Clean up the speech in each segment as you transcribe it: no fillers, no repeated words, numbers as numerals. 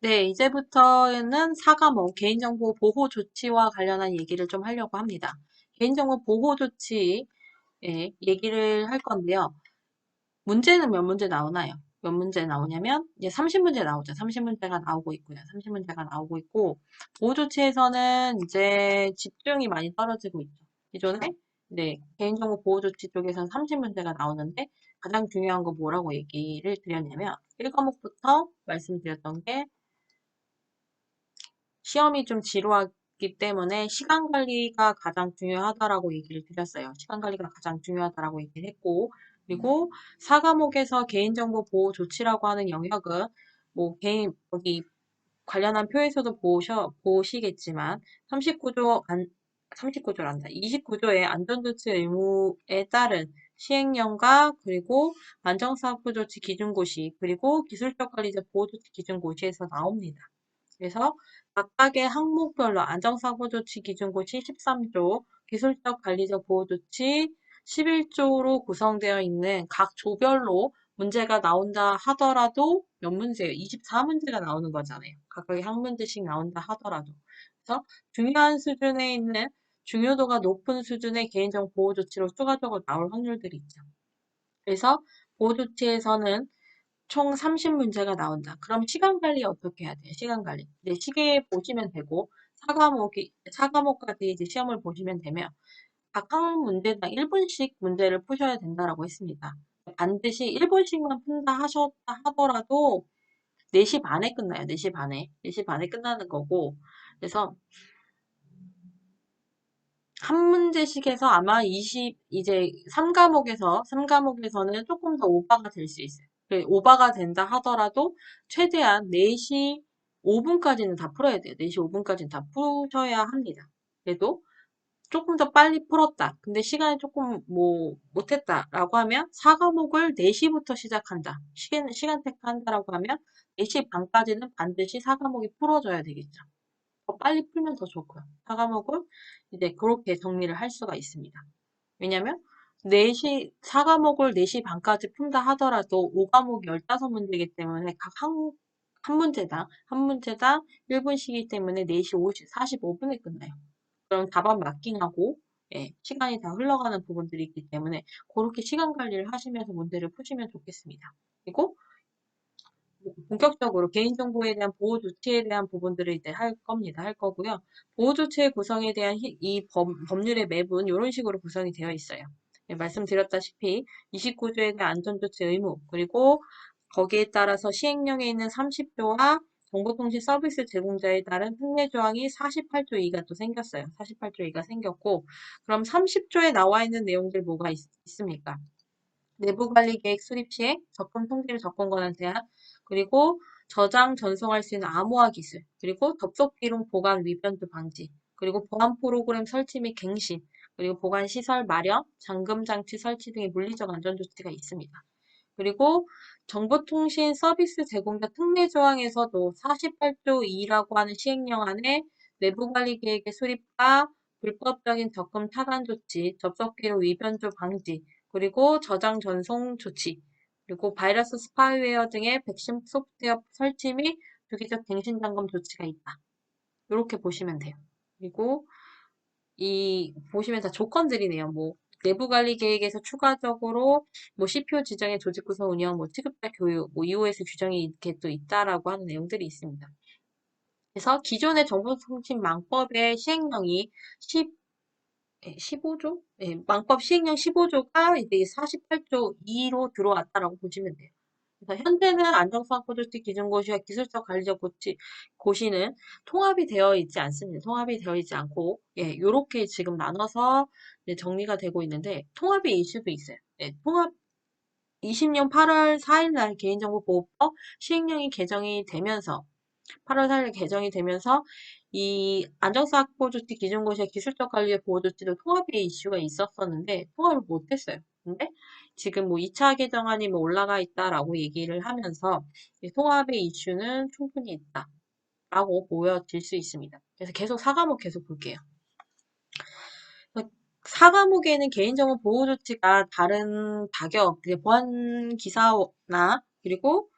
네, 이제부터는 4과목 개인정보 보호 조치와 관련한 얘기를 좀 하려고 합니다. 개인정보 보호 조치 얘기를 할 건데요. 문제는 몇 문제 나오나요? 몇 문제 나오냐면 이제 30문제 나오죠. 30문제가 나오고 있고요. 30문제가 나오고 있고 보호 조치에서는 이제 집중이 많이 떨어지고 있죠. 기존에 개인정보 보호 조치 쪽에서는 30문제가 나오는데 가장 중요한 거 뭐라고 얘기를 드렸냐면 1과목부터 말씀드렸던 게 시험이 좀 지루하기 때문에 시간 관리가 가장 중요하다라고 얘기를 드렸어요. 시간 관리가 가장 중요하다라고 얘기를 했고, 그리고 4과목에서 개인정보 보호 조치라고 하는 영역은 뭐 여기 관련한 표에서도 보시겠지만 39조란다. 29조의 안전조치 의무에 따른 시행령과 그리고 안정사업부조치 기준고시 그리고 기술적 관리자 보호조치 기준고시에서 나옵니다. 그래서 각각의 항목별로 안정사고조치 기준고시 13조, 기술적 관리적 보호조치 11조로 구성되어 있는 각 조별로 문제가 나온다 하더라도 몇 문제예요? 24문제가 나오는 거잖아요. 각각의 한 문제씩 나온다 하더라도. 그래서 중요한 수준에 있는 중요도가 높은 수준의 개인정 보호조치로 추가적으로 나올 확률들이 있죠. 그래서 보호조치에서는 총 30문제가 나온다. 그럼 시간 관리 어떻게 해야 돼요? 시간 관리. 네, 시계 보시면 되고, 4과목까지 이제 시험을 보시면 되면, 각 항목 문제당 1분씩 문제를 푸셔야 된다라고 했습니다. 반드시 1분씩만 푼다 하더라도 4시 반에 끝나요. 4시 반에. 4시 반에 끝나는 거고, 그래서 한 문제씩에서 아마 이제 3과목에서는 조금 더 오버가 될 수 있어요. 오버가 된다 하더라도 최대한 4시 5분까지는 다 풀어야 돼요. 4시 5분까지는 다 푸셔야 합니다. 그래도 조금 더 빨리 풀었다. 근데 시간이 조금 못했다라고 하면 4과목을 4시부터 시작한다. 시간 택한다라고 하면 4시 반까지는 반드시 4과목이 풀어져야 되겠죠. 더 빨리 풀면 더 좋고요. 4과목은 이제 그렇게 정리를 할 수가 있습니다. 왜냐면 4과목을 4시 반까지 푼다 하더라도 5과목이 15문제이기 때문에 한 문제당 1분씩이기 때문에 4시 45분에 끝나요. 그럼 답안 마킹하고 시간이 다 흘러가는 부분들이 있기 때문에 그렇게 시간 관리를 하시면서 문제를 푸시면 좋겠습니다. 그리고 본격적으로 개인정보에 대한 보호 조치에 대한 부분들을 이제 할 겁니다. 할 거고요. 보호 조치의 구성에 대한 이 법률의 맵은 이런 식으로 구성이 되어 있어요. 말씀드렸다시피 29조에 대한 안전조치 의무, 그리고 거기에 따라서 시행령에 있는 30조와 정보통신 서비스 제공자에 따른 특례 조항이 48조 2가 또 생겼어요. 48조 2가 생겼고, 그럼 30조에 나와 있는 내용들 뭐가 있습니까? 내부관리계획 수립 시에 적금 통지를 접근 권한 제한, 그리고 저장, 전송할 수 있는 암호화 기술, 그리고 접속 기록 보관 위변조 방지, 그리고 보안 프로그램 설치 및 갱신, 그리고 보관 시설 마련, 잠금 장치 설치 등의 물리적 안전 조치가 있습니다. 그리고 정보통신 서비스 제공자 특례 조항에서도 48조 2라고 하는 시행령 안에 내부관리 계획의 수립과 불법적인 접근 차단 조치, 접속 기록 위변조 방지, 그리고 저장 전송 조치, 그리고 바이러스 스파이웨어 등의 백신 소프트웨어 설치 및 주기적 갱신 점검 조치가 있다. 이렇게 보시면 돼요. 그리고 보시면 다 조건들이네요. 내부 관리 계획에서 추가적으로 CPO 지정의 조직 구성 운영, 취급자 교육, EOS 규정이 이렇게 또 있다라고 하는 내용들이 있습니다. 그래서 기존의 정보통신망법의 시행령이 15조? 망법 시행령 15조가 이제 48조 2로 들어왔다라고 보시면 돼요. 그래서 현재는 안정수학고조치 기준고시와 기술적 관리적 고시는 통합이 되어 있지 않습니다. 통합이 되어 있지 않고, 요렇게 지금 나눠서 정리가 되고 있는데, 통합의 이슈도 있어요. 20년 8월 4일 날 개인정보보호법 시행령이 개정이 되면서 8월 4일 개정이 되면서 이 안정사학보조치 기준고시와 기술적 관리의 보호조치도 통합의 이슈가 있었었는데 통합을 못했어요. 근데 지금 2차 개정안이 올라가 있다라고 얘기를 하면서 이 통합의 이슈는 충분히 있다라고 보여질 수 있습니다. 그래서 계속 4과목 계속 볼게요. 4과목에는 개인정보 보호조치가 다른 다격, 보안 기사나 그리고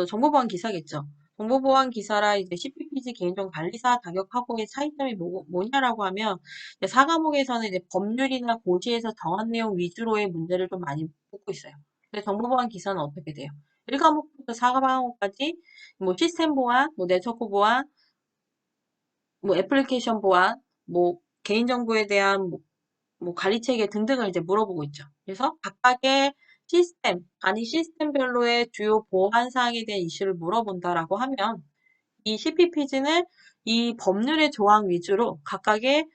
정보보안 기사겠죠. 정보보안 기사라 이제 CPPG 개인정보관리사 자격하고의 차이점이 뭐냐라고 하면 이제 4과목에서는 이제 법률이나 고시에서 정한 내용 위주로의 문제를 좀 많이 묻고 있어요. 근데 정보보안 기사는 어떻게 돼요? 1과목부터 4과목까지 뭐 시스템 보안, 뭐 네트워크 보안, 뭐 애플리케이션 보안, 뭐 개인정보에 대한 뭐 관리 체계 등등을 이제 물어보고 있죠. 그래서 각각의 시스템별로의 주요 보안 사항에 대한 이슈를 물어본다라고 하면 이 CPPG는 이 법률의 조항 위주로 각각의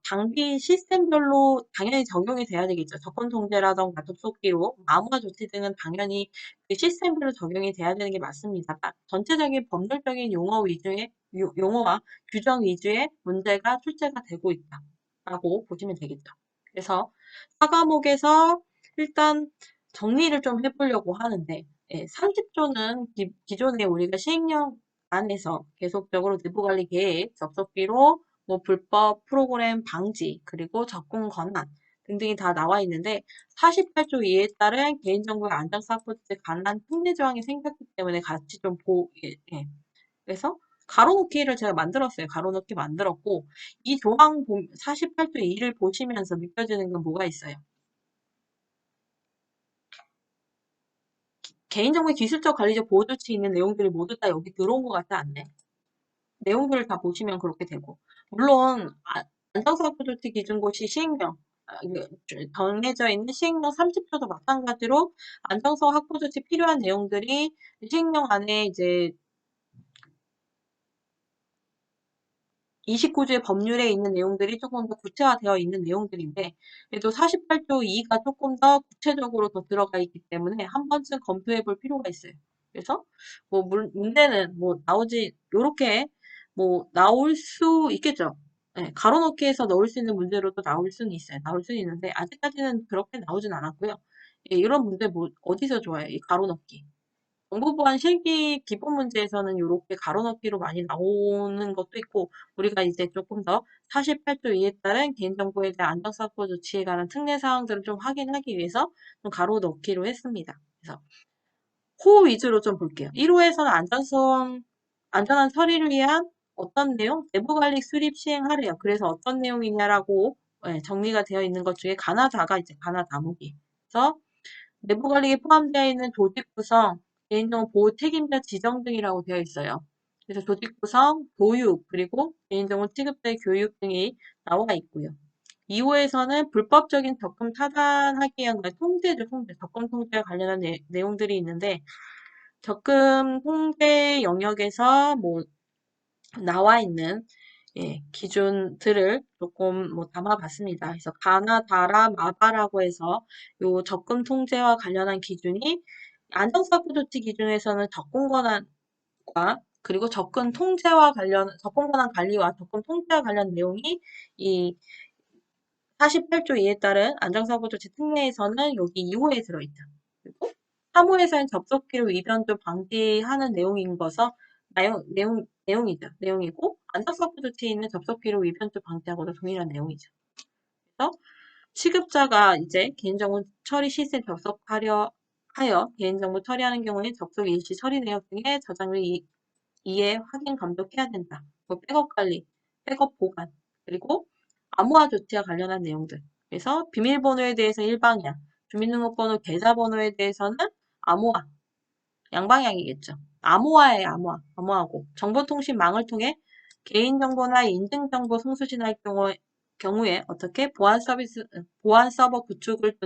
장비 시스템별로 당연히 적용이 돼야 되겠죠. 접근 통제라던가 접속 기록, 암호화 조치 등은 당연히 그 시스템별로 적용이 돼야 되는 게 맞습니다. 전체적인 법률적인 용어와 규정 위주의 문제가 출제가 되고 있다라고 보시면 되겠죠. 그래서 4과목에서 일단 정리를 좀 해보려고 하는데 30조는 기존에 우리가 시행령 안에서 계속적으로 내부관리 계획, 접속기록, 뭐 불법 프로그램 방지, 그리고 접근 권한 등등이 다 나와 있는데 48조 2에 따른 개인정보의 안전사포트에 관한 특례 조항이 생겼기 때문에 같이 좀 예. 그래서 가로놓기를 제가 만들었어요. 가로놓기 만들었고 이 조항 48조 2를 보시면서 느껴지는 건 뭐가 있어요? 개인정보의 기술적 관리적 보호 조치 있는 내용들이 모두 다 여기 들어온 것 같지 않네? 내용들을 다 보시면 그렇게 되고. 물론, 안전사고조치 기준고시 시행령, 정해져 있는 시행령 30조도 마찬가지로 안정성 확보 조치 필요한 내용들이 시행령 안에 이제 29조의 법률에 있는 내용들이 조금 더 구체화되어 있는 내용들인데, 그래도 48조 2가 조금 더 구체적으로 더 들어가 있기 때문에 한 번쯤 검토해 볼 필요가 있어요. 그래서, 뭐, 문제는 뭐, 요렇게, 뭐, 나올 수 있겠죠. 네, 가로놓기에서 넣을 수 있는 문제로도 나올 수는 있어요. 나올 수는 있는데, 아직까지는 그렇게 나오진 않았고요. 예, 이런 문제 뭐, 어디서 좋아요? 이 가로놓기. 정보보안 실기 기본 문제에서는 이렇게 가로넣기로 많이 나오는 것도 있고 우리가 이제 조금 더 48조 2에 따른 개인정보에 대한 안전사고 조치에 관한 특례 사항들을 좀 확인하기 위해서 좀 가로넣기로 했습니다. 그래서 호 위주로 좀 볼게요. 1호에서는 안전한 처리를 위한 어떤 내용? 내부관리 수립 시행하래요. 그래서 어떤 내용이냐라고 정리가 되어 있는 것 중에 가나다가 이제 가나다목이. 그래서 내부 관리에 포함되어 있는 조직 구성, 개인정보 보호 책임자 지정 등이라고 되어 있어요. 그래서 조직 구성, 교육, 그리고 개인정보 취급자의 교육 등이 나와 있고요. 2호에서는 불법적인 접근 차단하기 위한 접근 통제와 관련한 내용들이 있는데, 접근 통제 영역에서 뭐 나와 있는 기준들을 조금 뭐 담아봤습니다. 그래서 가나, 다라, 마바라고 해서 요 접근 통제와 관련한 기준이 안정사고 조치 기준에서는 접근 권한과 그리고 접근 권한 관리와 접근 통제와 관련 내용이 이 48조 2에 따른 안정사고 조치 특례에서는 여기 2호에 들어있죠. 그리고 3호에서는 접속기로 위변조 방지하는 내용인 것서 내용이죠. 내용이고 안전사고 조치에 있는 접속기로 위변조 방지하고도 동일한 내용이죠. 그래서 취급자가 이제 개인정보 처리 시스템 하여 개인정보 처리하는 경우에 접속 일시 처리 내역 등의 저장을 이해 확인 감독해야 된다. 뭐 백업 관리, 백업 보관, 그리고 암호화 조치와 관련한 내용들. 그래서 비밀번호에 대해서 일방향, 주민등록번호 계좌번호에 대해서는 암호화, 양방향이겠죠. 암호화에 암호하고 정보통신망을 통해 개인정보나 인증정보 송수신할 경우에 어떻게 보안 서버 구축을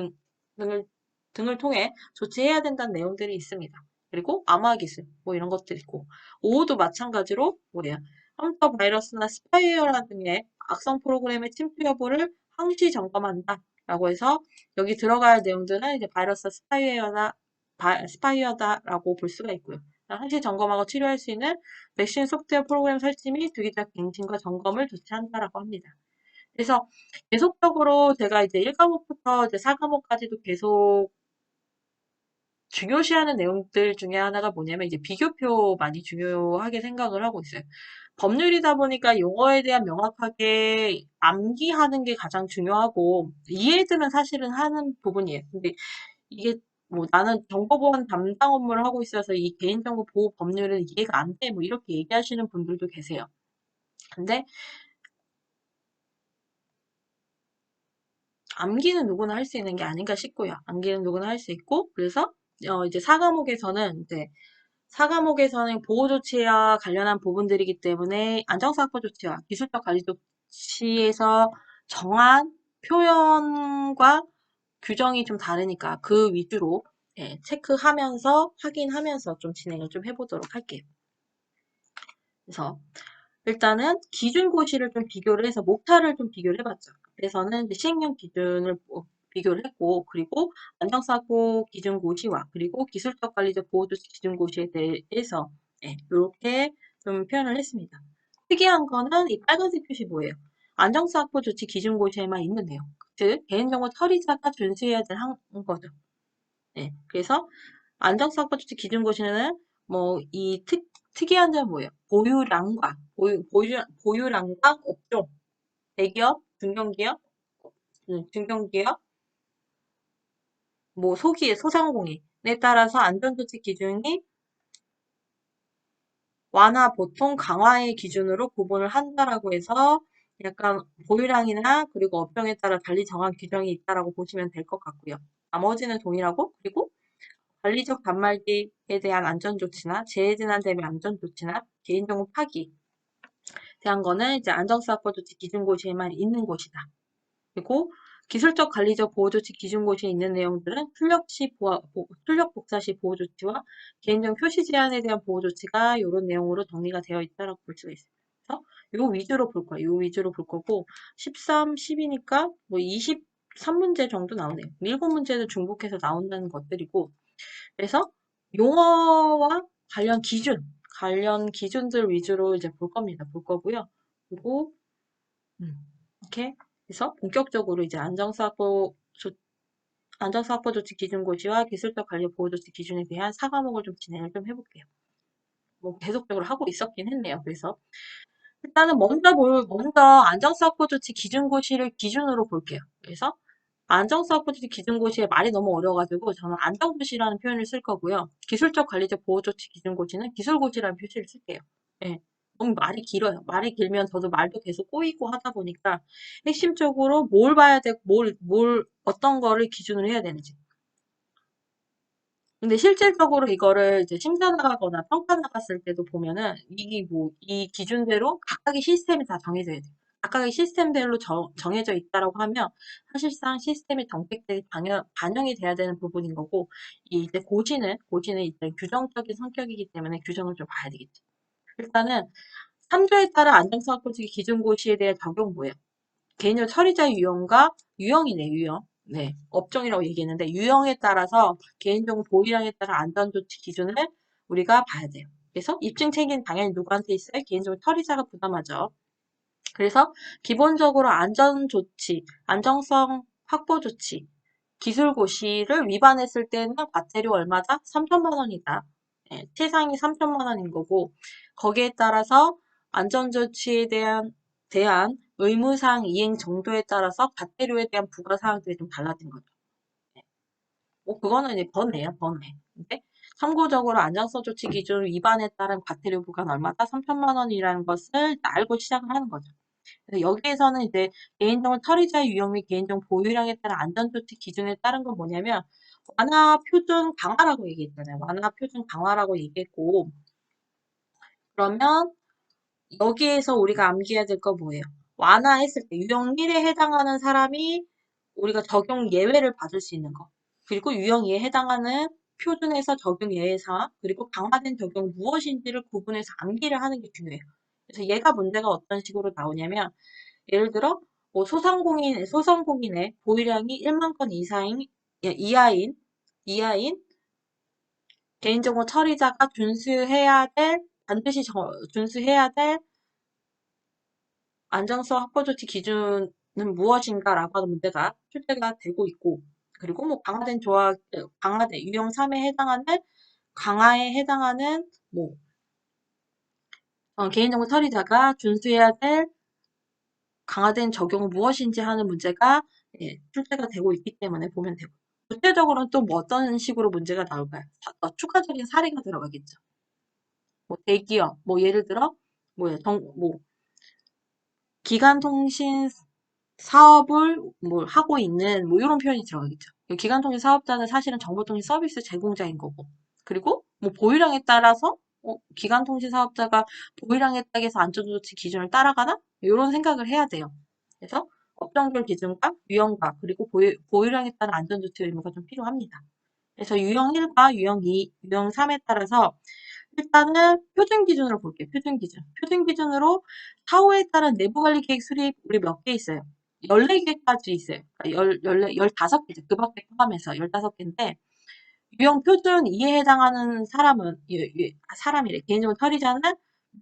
등을 통해 조치해야 된다는 내용들이 있습니다. 그리고 암호화 기술, 뭐 이런 것들 있고, 5호도 마찬가지로 뭐예요? 컴퓨터 바이러스나 스파이웨어 등의 악성 프로그램의 침투 여부를 항시 점검한다. 라고 해서 여기 들어갈 야 내용들은 이제 바이러스 스파이어다라고 볼 수가 있고요. 항시 점검하고 치료할 수 있는 백신 소프트웨어 프로그램 설치 및 주기적 갱신과 점검을 조치한다라고 합니다. 그래서 계속적으로 제가 이제 1과목부터 이제 4과목까지도 계속 중요시하는 내용들 중에 하나가 뭐냐면 이제 비교표 많이 중요하게 생각을 하고 있어요. 법률이다 보니까 용어에 대한 명확하게 암기하는 게 가장 중요하고 이해들은 사실은 하는 부분이에요. 근데 이게 뭐 나는 정보보안 담당 업무를 하고 있어서 이 개인정보 보호 법률은 이해가 안 돼. 뭐 이렇게 얘기하시는 분들도 계세요. 근데 암기는 누구나 할 수 있는 게 아닌가 싶고요. 암기는 누구나 할 수 있고, 그래서 이제 4과목에서는 이제 4과목에서는 보호조치와 관련한 부분들이기 때문에 안정사고조치와 기술적 관리조치에서 정한 표현과 규정이 좀 다르니까 그 위주로 체크하면서 확인하면서 좀 진행을 좀 해보도록 할게요. 그래서 일단은 기준고시를 좀 비교를 해서 목차를 좀 비교를 해봤죠. 그래서는 이제 시행령 기준을 비교를 했고, 그리고 안정사고 기준고시와 그리고 기술적 관리적 보호조치 기준고시에 대해서 이렇게 좀 표현을 했습니다. 특이한 거는 이 빨간색 표시 뭐예요? 안정사고 조치 기준고시에만 있는 내용. 즉 개인정보 처리자가 준수해야 될 거죠. 그래서 안정사고 조치 기준고시는 뭐 이 특이한 점은 뭐예요? 보유량과 업종, 대기업, 중견기업, 뭐 소상공인에 따라서 안전조치 기준이 완화, 보통, 강화의 기준으로 구분을 한다라고 해서 약간 보유량이나 그리고 업종에 따라 달리 정한 규정이 있다라고 보시면 될 것 같고요. 나머지는 동일하고 그리고 관리적 단말기에 대한 안전조치나 재해진환 대비 안전조치나 개인정보 파기 대한 거는 이제 안정사고조치 기준고시에만 있는 곳이다. 그리고 기술적 관리적 보호조치 기준고시에 있는 내용들은 출력 복사 시 보호조치와 개인정 표시 제한에 대한 보호조치가 이런 내용으로 정리가 되어 있다고 볼 수가 있어요. 그래서 요 위주로 볼 거예요. 요 위주로 볼 거고 13, 10이니까 뭐 23문제 정도 나오네요. 7문제는 중복해서 나온다는 것들이고 그래서 용어와 관련 기준들 위주로 이제 볼 겁니다. 볼 거고요. 그리고 이렇게 해서 본격적으로 이제 안전사고 조치 기준고시와 기술적 관리 보호 조치 기준에 대한 4과목을 좀 진행을 좀 해볼게요. 뭐 계속적으로 하고 있었긴 했네요. 그래서 일단은 먼저 안전사고 조치 기준고시를 기준으로 볼게요. 그래서 안정사고 조치 기준고시에 말이 너무 어려워가지고 저는 안정고시라는 표현을 쓸 거고요. 기술적 관리적 보호조치 기준고시는 기술고시라는 표시를 쓸게요. 예. 너무 말이 길어요. 말이 길면 저도 말도 계속 꼬이고 하다 보니까 핵심적으로 뭘 봐야 되고 어떤 거를 기준으로 해야 되는지. 근데 실질적으로 이거를 이제 심사 나가거나 평가 나갔을 때도 보면은 이 기준대로 각각의 시스템이 다 정해져야 돼요. 각각의 시스템별로 정해져 있다라고 하면 사실상 시스템의 정책들이 반영이 돼야 되는 부분인 거고 이제 고시는 이제 규정적인 성격이기 때문에 규정을 좀 봐야 되겠죠. 일단은 3조에 따른 안정사업고지 기준고시에 대한 적용 뭐예요? 개인적 처리자 유형이네, 유형. 네, 업종이라고 얘기했는데, 유형에 따라서 개인정보 보호량에 따른 안전조치 기준을 우리가 봐야 돼요. 그래서 입증 책임 당연히 누구한테 있어요? 개인정보 처리자가 부담하죠. 그래서 기본적으로 안전조치, 안정성 확보조치, 기술고시를 위반했을 때는 과태료 얼마다? 3천만 원이다. 최상이 3천만 원인 거고, 거기에 따라서 안전조치에 대한 의무사항 이행 정도에 따라서 과태료에 대한 부과사항들이 좀 달라진 거죠. 뭐 그거는 이제 번외예요, 번외. 근데 참고적으로 안전성 조치 기준 위반에 따른 과태료 부과는 얼마다? 3천만 원이라는 것을 알고 시작을 하는 거죠. 그래서 여기에서는 이제 개인정보 처리자의 유형 및 개인정보 보유량에 따른 안전조치 기준에 따른 건 뭐냐면 완화 표준 강화라고 얘기했잖아요. 완화 표준 강화라고 얘기했고 그러면 여기에서 우리가 암기해야 될 거 뭐예요? 완화했을 때 유형 1에 해당하는 사람이 우리가 적용 예외를 받을 수 있는 거. 그리고 유형 2에 해당하는 표준에서 적용 예외 사항, 그리고 강화된 적용 무엇인지를 구분해서 암기를 하는 게 중요해요. 그래서 얘가 문제가 어떤 식으로 나오냐면 예를 들어 뭐 소상공인의 보유량이 1만 건 이하인 개인정보 처리자가 반드시 준수해야 될 안정성 확보조치 기준은 무엇인가라고 하는 문제가 출제가 되고 있고, 그리고 뭐 강화된 유형 3에 해당하는 강화에 해당하는 뭐 개인정보 처리자가 준수해야 될 강화된 적용은 무엇인지 하는 문제가 출제가 되고 있기 때문에 보면 되고. 구체적으로는 또 뭐 어떤 식으로 문제가 나올까요? 추가적인 사례가 들어가겠죠. 뭐 대기업, 뭐 예를 들어 뭐 기간통신 사업을 뭐 하고 있는 뭐 이런 표현이 들어가겠죠. 기간통신 사업자는 사실은 정보통신 서비스 제공자인 거고. 그리고 뭐 보유량에 따라서 기간통신 사업자가 보유량에 따라서 안전조치 기준을 따라가나? 이런 생각을 해야 돼요. 그래서 업종별 기준과 유형과 그리고 보유량에 따른 안전조치 의무가 좀 필요합니다. 그래서 유형 1과 유형 2, 유형 3에 따라서 일단은 표준 기준으로 볼게요. 표준 기준. 표준 기준으로 사후에 따른 내부 관리 계획 수립 우리 몇 개 있어요? 14개까지 있어요. 그러니까 15개죠. 그 밖에 포함해서 15개인데 유형 표준 2에 해당하는 사람은 사람이래. 개인정보 처리자는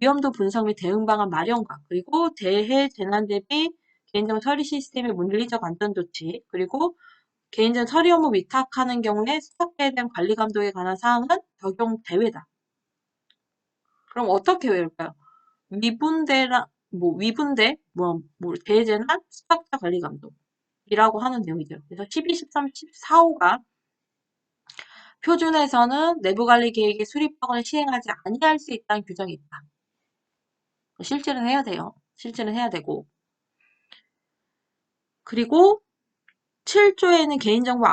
위험도 분석 및 대응 방안 마련과 그리고 대해 재난 대비 개인정보 처리 시스템의 물리적 안전 조치 그리고 개인정보 처리 업무 위탁하는 경우에 수탁자에 대한 관리 감독에 관한 사항은 적용 대외다. 그럼 어떻게 외울까요? 대재난 수탁자 관리 감독이라고 하는 내용이죠. 그래서 12, 13, 14호가 표준에서는 내부 관리 계획의 수립학을 시행하지 아니할 수 있다는 규정이 있다. 실제는 해야 돼요. 실제는 해야 되고. 그리고 7조에는 개인정보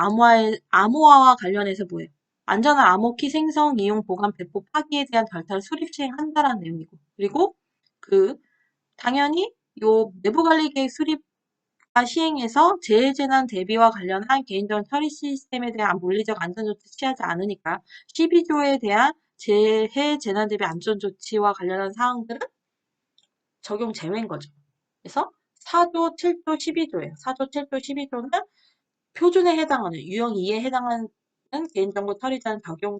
암호화와 관련해서 뭐예요? 안전한 암호키 생성, 이용, 보관, 배포, 파기에 대한 절차를 수립 시행한다라는 내용이고. 그리고 당연히 요 내부 관리 계획 수립과 시행해서 재해재난 대비와 관련한 개인정보 처리 시스템에 대한 물리적 안전조치 취하지 않으니까 12조에 대한 재해재난 대비 안전조치와 관련한 사항들은 적용 제외인 거죠. 그래서 4조, 7조, 12조예요. 4조, 7조, 12조는 표준에 해당하는 유형 2에 해당하는 개인정보 처리자는 적용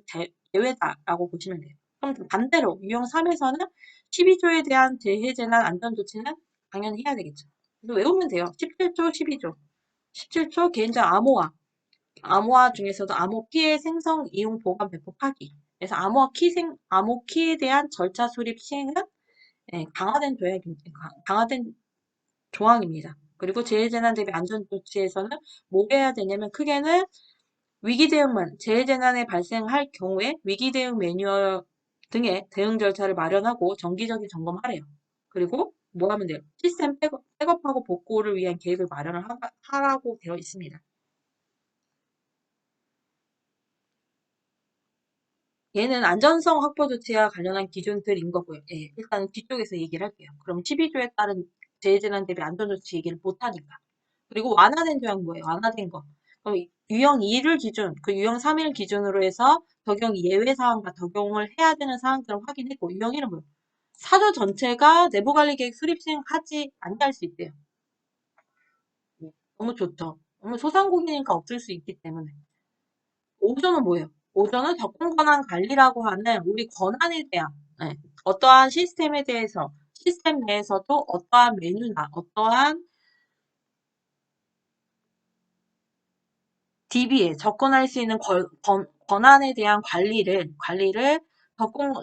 제외다라고 보시면 돼요. 그럼 반대로 유형 3에서는 12조에 대한 재해재난 안전조치는 당연히 해야 되겠죠. 그래서 외우면 돼요. 17조, 12조. 17조 개인정보 암호화 중에서도 암호 키의 생성, 이용, 보관, 배포, 파기. 그래서 암호 키에 대한 절차 수립 시행은 강화된 조항입니다. 그리고 재해재난 대비 안전조치에서는 뭐 해야 되냐면 크게는 위기대응만 재해재난이 발생할 경우에 위기대응 매뉴얼 등의 대응 절차를 마련하고 정기적인 점검하래요. 그리고 뭐 하면 돼요? 시스템 백업하고 복구를 위한 계획을 마련을 하라고 되어 있습니다. 얘는 안전성 확보 조치와 관련한 기준들인 거고요. 예, 일단 뒤쪽에서 얘기를 할게요. 그럼 12조에 따른 재해재난 대비 안전조치 얘기를 못하니까. 그리고 완화된 조항 뭐예요? 완화된 거. 그럼 유형 2를 그 유형 3을 기준으로 해서 적용 예외 사항과 적용을 해야 되는 사항들을 확인했고, 유형 1은 뭐예요? 사조 전체가 내부관리 계획 수립 시행하지 않게 수 있대요. 너무 좋죠. 너무 소상공인이니까 없을 수 있기 때문에. 5조는 뭐예요? 5조는 접근 권한 관리라고 하는 우리 권한에 대한 어떠한 시스템에 대해서 시스템 내에서도 어떠한 메뉴나 어떠한 DB에 접근할 수 있는 권한에 대한 관리를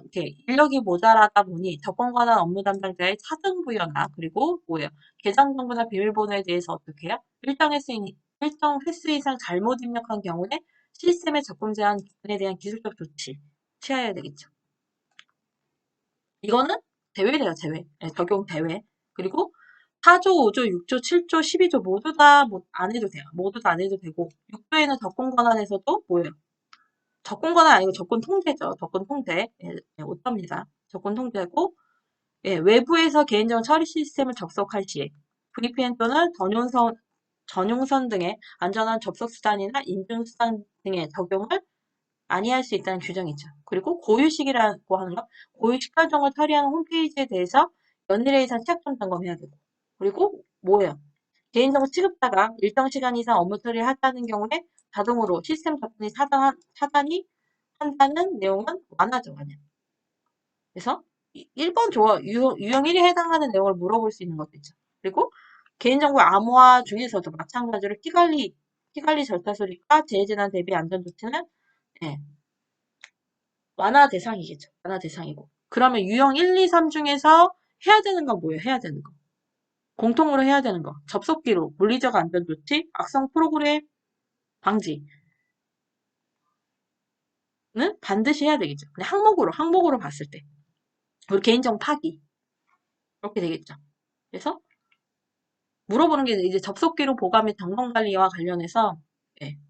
이렇게 인력이 모자라다 보니 접근 권한 업무 담당자의 차등 부여나 그리고 뭐예요? 계정 정보나 비밀번호에 대해서 어떻게 해요? 일정 횟수 이상 잘못 입력한 경우에 시스템의 접근 제한에 대한 기술적 조치 취해야 되겠죠. 이거는 대외래요, 대외. 네, 적용 대외. 그리고 4조, 5조, 6조, 7조, 12조 모두 다 안 해도 돼요. 모두 다 안 해도 되고 6조에는 접근 권한에서도 뭐예요? 접근 권한 아니고 접근 통제죠. 접근 통제. 예, 5조입니다. 접근 통제고 예, 외부에서 개인정보 처리 시스템을 접속할 시에 VPN 또는 전용선 등의 안전한 접속 수단이나 인증 수단 등의 적용을 아니할 수 있다는 규정이죠. 그리고 고유식이라고 하는 거, 고유식 설정을 처리하는 홈페이지에 대해서 연일에 이상 취약점 점검해야 되고, 그리고 뭐예요? 개인정보 취급자가 일정 시간 이상 업무 처리를 하자는 경우에 자동으로 시스템 접근이 차단이 한다는 내용은 완화죠, 완화. 그래서 1번 유형 1에 해당하는 내용을 물어볼 수 있는 것도 있죠. 그리고 개인정보 암호화 중에서도 마찬가지로 피관리 절차 수립과 재해재난 대비 안전조치는 예, 완화 대상이겠죠. 완화 대상이고. 그러면 유형 1, 2, 3 중에서 해야 되는 건 뭐예요? 해야 되는 거. 공통으로 해야 되는 거. 접속 기록, 물리적 안전 조치, 악성 프로그램 방지. 반드시 해야 되겠죠. 그냥 항목으로 봤을 때. 우리 개인정 파기. 이렇게 되겠죠. 그래서 물어보는 게 이제 접속기록 보관 및 점검관리와 관련해서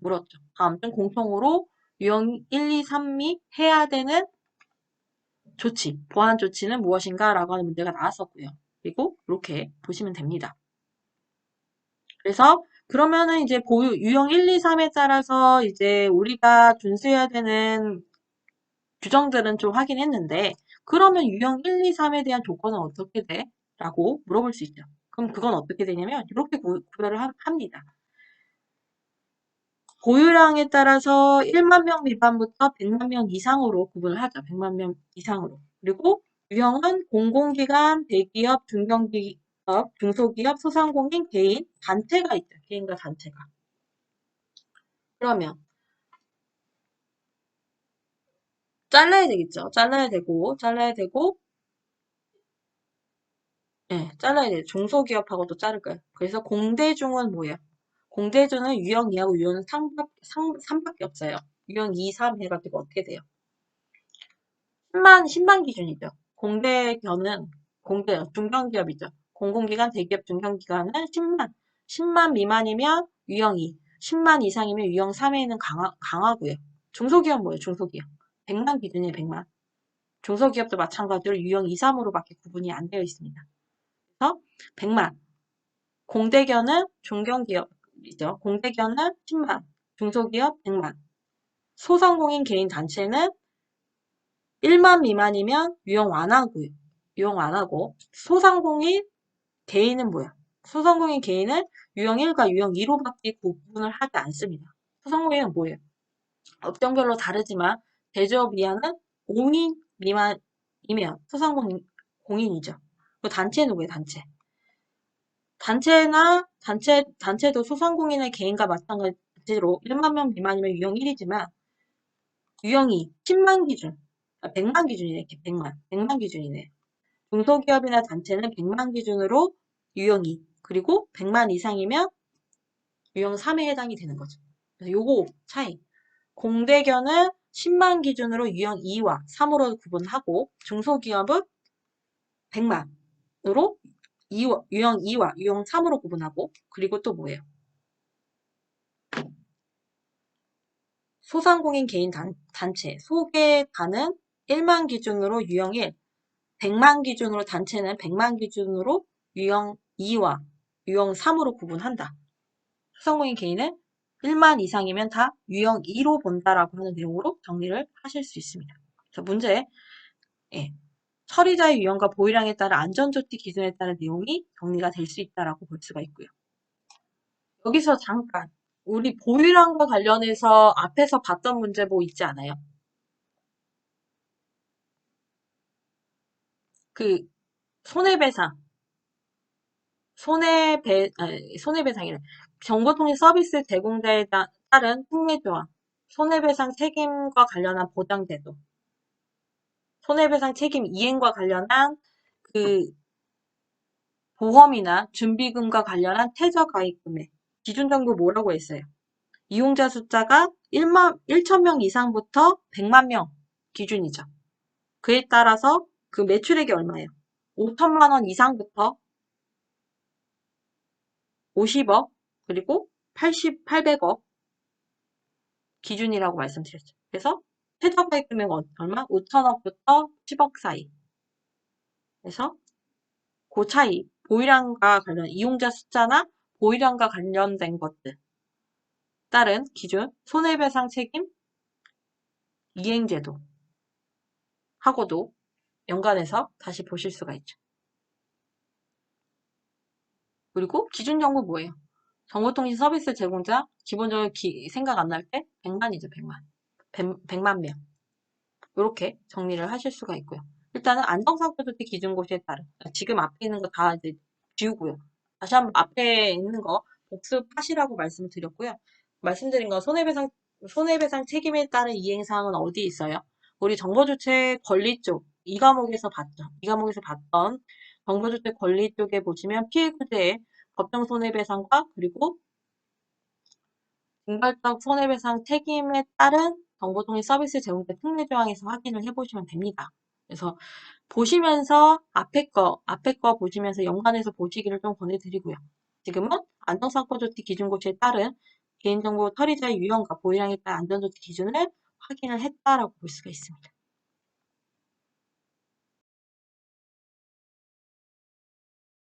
물었죠. 다음 중 공통으로 유형 1, 2, 3이 해야 되는 조치, 보안 조치는 무엇인가? 라고 하는 문제가 나왔었고요. 그리고 이렇게 보시면 됩니다. 그래서 그러면은 이제 유형 1, 2, 3에 따라서 이제 우리가 준수해야 되는 규정들은 좀 확인했는데 그러면 유형 1, 2, 3에 대한 조건은 어떻게 돼? 라고 물어볼 수 있죠. 그럼 그건 어떻게 되냐면 이렇게 구별을 합니다. 보유량에 따라서 1만 명 미만부터 100만 명 이상으로 구분을 하죠. 100만 명 이상으로. 그리고 유형은 공공기관, 대기업, 중견기업, 중소기업, 소상공인, 개인, 단체가 있죠. 개인과 단체가. 그러면 잘라야 되겠죠. 잘라야 되고 잘라야 돼요. 중소기업하고도 자를 거예요. 그래서 공대중은 뭐예요? 공대중은 유형 2하고 유형 3밖에 없어요. 유형 2, 3 해가지고 어떻게 돼요? 10만 기준이죠. 중견기업이죠. 공공기관, 대기업, 중견기관은 10만 미만이면 유형 2, 10만 이상이면 유형 3에는 강하고요. 중소기업 뭐예요? 중소기업. 100만 기준이에요, 100만. 중소기업도 마찬가지로 유형 2, 3으로밖에 구분이 안 되어 있습니다. 그래서 100만. 공대견은 중견기업이죠. 공대견은 10만. 중소기업 100만. 소상공인 개인 단체는 1만 미만이면 유형 완화고요. 유형 완화고 소상공인 개인은 뭐야? 소상공인 개인은 유형 1과 유형 2로밖에 구분을 하지 않습니다. 소상공인은 뭐예요? 업종별로 다르지만 대조업 이하는 5인 미만이면 소상공인 공인이죠. 그 단체는 뭐예요? 단체도 소상공인의 개인과 마찬가지로 1만 명 미만이면 유형 1이지만 유형 2, 10만 기준, 100만 기준이네, 이렇게 100만 기준이네. 중소기업이나 단체는 100만 기준으로 유형 2, 그리고 100만 이상이면 유형 3에 해당이 되는 거죠. 그래서 요거 차이. 공대견은 10만 기준으로 유형 2와 3으로 구분하고 중소기업은 100만으로 유형 2와 유형 3으로 구분하고 그리고 또 뭐예요? 소상공인 개인 단체, 소개단은 1만 기준으로 유형 1, 100만 기준으로 단체는 100만 기준으로 유형 2와 유형 3으로 구분한다. 소상공인 개인은 1만 이상이면 다 유형 2로 본다라고 하는 내용으로 정리를 하실 수 있습니다. 그래서 문제, 예, 처리자의 유형과 보유량에 따라 안전조치 기준에 따른 내용이 정리가 될 수 있다라고 볼 수가 있고요. 여기서 잠깐 우리 보유량과 관련해서 앞에서 봤던 문제 뭐 있지 않아요? 그 손해배상, 손해배상이래. 정보통신 서비스 제공자에 따른 특례조항, 손해배상 책임과 관련한 보장제도, 손해배상 책임 이행과 관련한 그 보험이나 준비금과 관련한 퇴저가입 금액, 기준 정보 뭐라고 했어요? 이용자 숫자가 1,000명 이상부터 100만 명 기준이죠. 그에 따라서 그 매출액이 얼마예요? 5천만 원 이상부터 50억, 그리고 800억 기준이라고 말씀드렸죠. 그래서 최저가액 금액 얼마? 5천억부터 10억 사이. 그래서 그 차이, 보유량과 관련, 이용자 숫자나 보유량과 관련된 것들 따른 기준, 손해배상 책임, 이행제도 하고도 연관해서 다시 보실 수가 있죠. 그리고 기준 정보 뭐예요? 정보통신 서비스 제공자, 기본적으로 생각 안 날 때 100만이죠, 100만. 100만 명. 이렇게 정리를 하실 수가 있고요. 일단은 안정상표조치 기준고시에 따른 지금 앞에 있는 거 다 이제 지우고요. 다시 한번 앞에 있는 거 복습하시라고 말씀을 드렸고요. 말씀드린 거 손해배상 책임에 따른 이행사항은 어디 있어요? 우리 정보주체 권리 쪽 이 과목에서 봤죠. 이 과목에서 봤던 정보주체 권리 쪽에 보시면 피해구제의 법정 손해배상과 그리고 징벌적 손해배상 책임에 따른 정보통신 서비스 제공자 특례 조항에서 확인을 해보시면 됩니다. 그래서 보시면서 앞에 거 보시면서 연관해서 보시기를 좀 권해드리고요. 지금은 안정사고조치 기준고시에 따른 개인정보 처리자의 유형과 보유량에 따른 안전조치 기준을 확인을 했다라고 볼 수가 있습니다.